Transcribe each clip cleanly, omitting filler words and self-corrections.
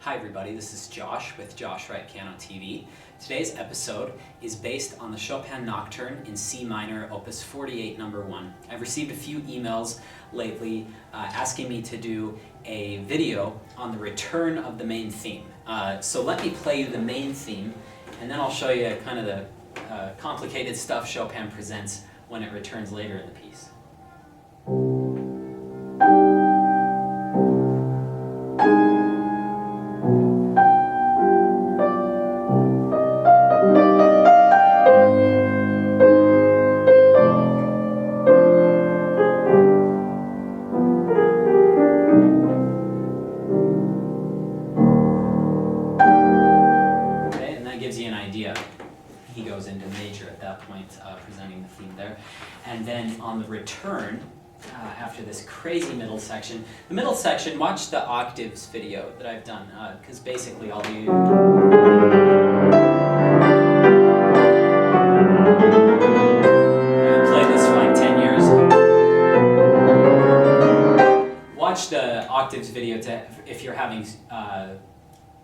Hi everybody, this is Josh with Josh Wright Piano TV. Today's episode is based on the Chopin Nocturne in C minor, Opus 48, No. 1. I've received a few emails lately asking me to do a video on the return of the main theme. So let me play you the main theme, and then I'll show you kind of the complicated stuff Chopin presents when it returns later in the piece. He goes into major at that point, presenting the theme there. And then on the return, after this crazy middle section, watch the octaves video that I've done, because basically I'll do... I've played this for like 10 years. Watch the octaves video if you're having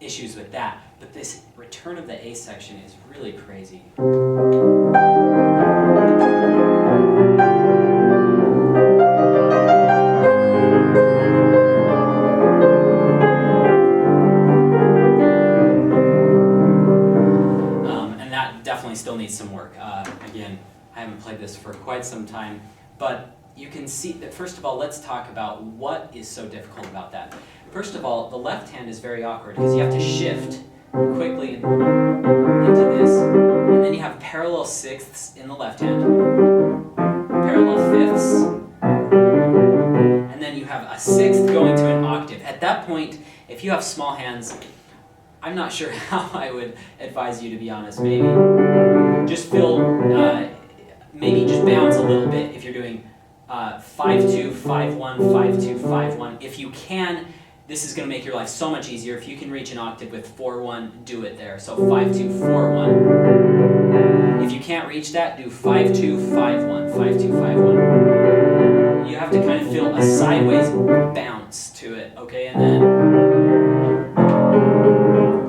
issues with that. But this return of the A section is really crazy. And that definitely still needs some work. Again, I haven't played this for quite some time, but you can see that, first of all, let's talk about what is so difficult about that. First of all, the left hand is very awkward because you have to shift quickly into this, and then you have parallel sixths in the left hand, parallel fifths, and then you have a sixth going to an octave. At that point, if you have small hands, I'm not sure how I would advise you, to be honest. Maybe just maybe just bounce a little bit if you're doing 5-2, 5-1, 5-2, 5-1. If you can, this is going to make your life so much easier. If you can reach an octave with 4-1, do it there. So 5-2, 4-1. If you can't reach that, do 5-2, 5-1, 5-2, 5-1. You have to kind of feel a sideways bounce to it, okay? And then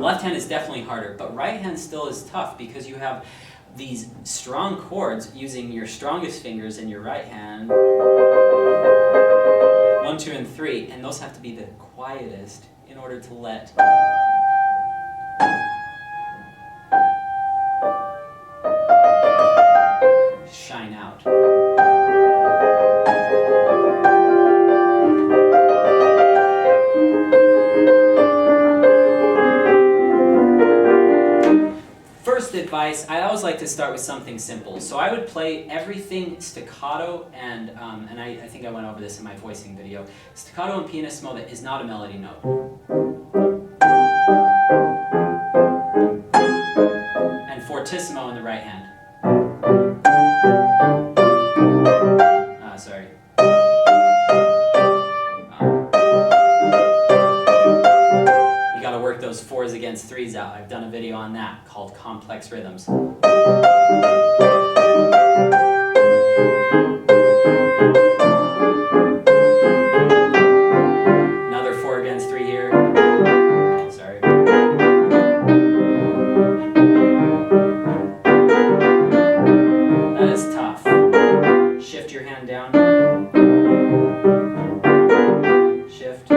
left hand is definitely harder, but right hand still is tough because you have these strong chords using your strongest fingers in your right hand. 1, 2, and 3, and those have to be the quietest in order to let shine out. First advice, I always like to start with something simple. So I would play everything staccato and I think I went over this in my voicing video. Staccato and pianissimo that is not a melody note. And fortissimo in the right hand. Sorry. You gotta work those 4s against 3s out. I've done a video on that called Complex Rhythms. Another 4 against 3 here. Sorry. That is tough. Shift your hand down. Shift.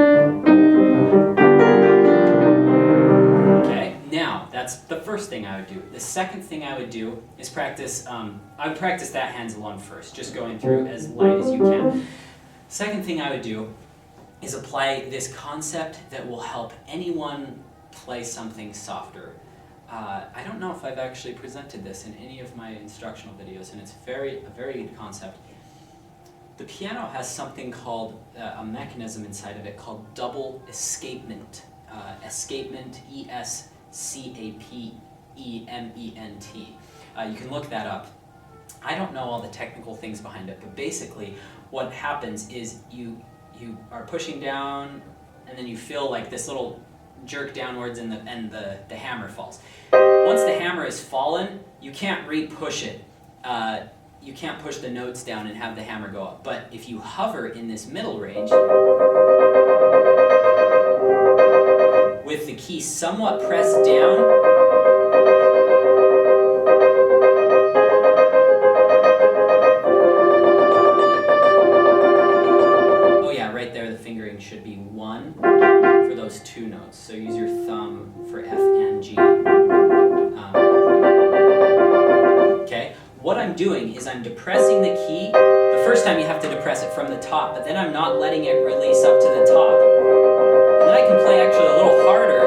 Okay, now that's the first thing I would do. The second thing I would do is practice, I would practice that hands alone first, just going through as light as you can. Second thing I would do is apply this concept that will help anyone play something softer. I don't know if I've actually presented this in any of my instructional videos, and it's a very good concept. The piano has something called, a mechanism inside of it called double escapement. Escapement, E-S-C-A-P-E-M-E-N-T. You can look that up. I don't know all the technical things behind it, but basically what happens is you are pushing down, and then you feel like this little jerk downwards, and the hammer falls. Once the hammer is fallen, you can't re-push it. You can't push the notes down and have the hammer go up. But if you hover in this middle range, with the key somewhat pressed down. Oh yeah, right there the fingering should be 1 for those 2 notes. So use your thumb for F and G. Okay, what I'm doing is I'm depressing the key. The first time you have to depress it from the top, but then I'm not letting it release up to the top. And then I can play actually a little harder,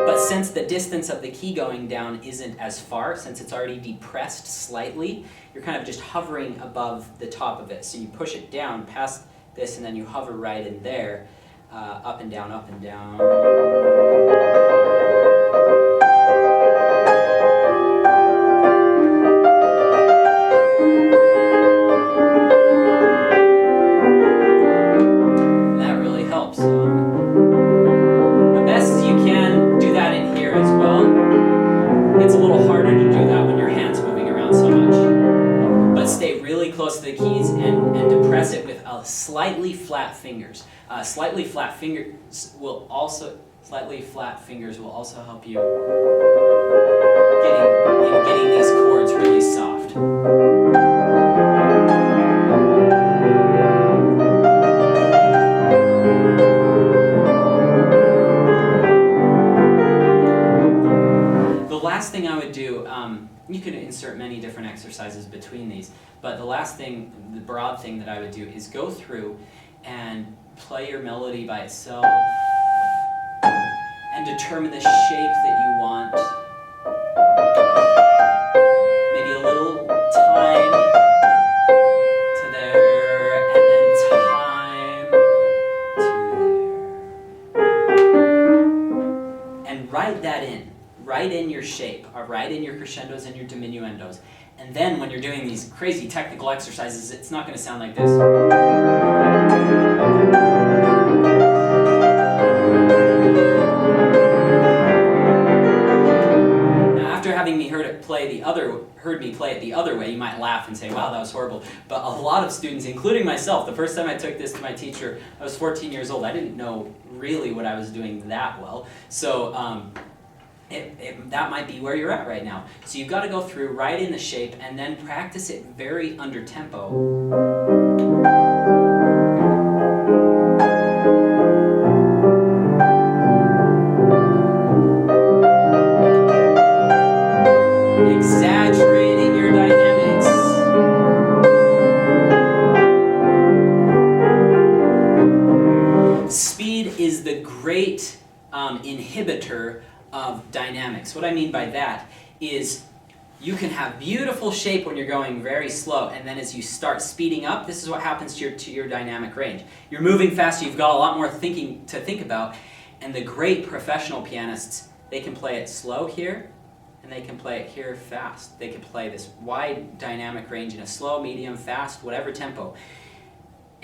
but since the distance of the key going down isn't as far, since it's already depressed slightly, you're kind of just hovering above the top of it. So you push it down past this and then you hover right in there, up and down, up and down. Slightly flat fingers. Slightly flat fingers will also help you getting these chords really soft. The last thing I would do, you can insert many different exercises between these, but the broad thing that I would do is go through and play your melody by itself and determine the shape that you want. Maybe a little time to there, and then time to there. And write that in. Write in your shape, or write in your crescendos and your diminuendos. And then when you're doing these crazy technical exercises, it's not going to sound like this. Now, after having me heard me play it the other way, you might laugh and say, wow, that was horrible. But a lot of students, including myself, the first time I took this to my teacher, I was 14 years old. I didn't know really what I was doing that well. So that might be where you're at right now. So you've got to go through, write in the shape, and then practice it very under tempo. Exaggerating your dynamics. Speed is the great inhibitor of dynamics. What I mean by that is you can have beautiful shape when you're going very slow, and then as you start speeding up, this is what happens to your dynamic range. You're moving faster, you've got a lot more thinking to think about, and the great professional pianists, they can play it slow here, and they can play it here fast. They can play this wide dynamic range in a slow, medium, fast, whatever tempo.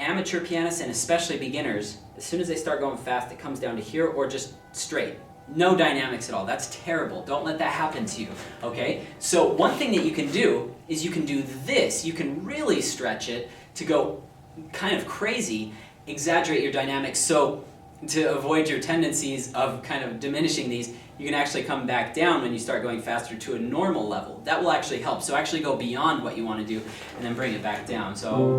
Amateur pianists, and especially beginners, as soon as they start going fast, it comes down to here or just straight. No dynamics at all. That's terrible. Don't let that happen to you, okay? So one thing that you can do is you can do this. You can really stretch it to go kind of crazy, exaggerate your dynamics. So to avoid your tendencies of kind of diminishing these, you can actually come back down when you start going faster to a normal level. That will actually help. So actually go beyond what you want to do and then bring it back down. So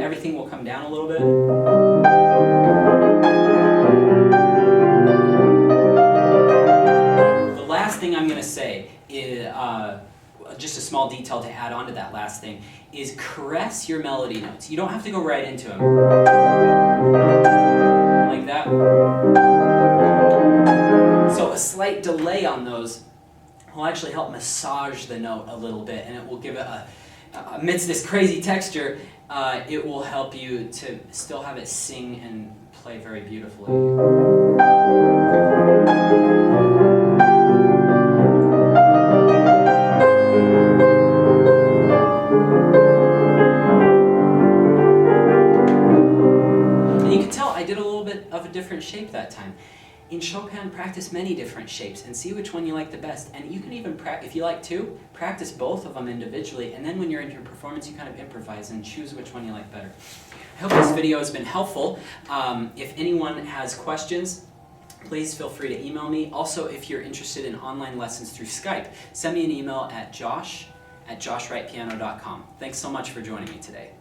everything will come down a little bit. The last thing I'm going to say is just a small detail to add on to that last thing is caress your melody notes. You don't have to go right into them. Like that. So a slight delay on those will actually help massage the note a little bit, and it will give it amidst this crazy texture, it will help you to still have it sing and play very beautifully. different shape that time. In Chopin, practice many different shapes and see which one you like the best. And you can even, if you like two, practice both of them individually, and then when you're in your performance, you kind of improvise and choose which one you like better. I hope this video has been helpful. If anyone has questions, please feel free to email me. Also, if you're interested in online lessons through Skype, send me an email at josh@joshwrightpiano.com. Thanks so much for joining me today.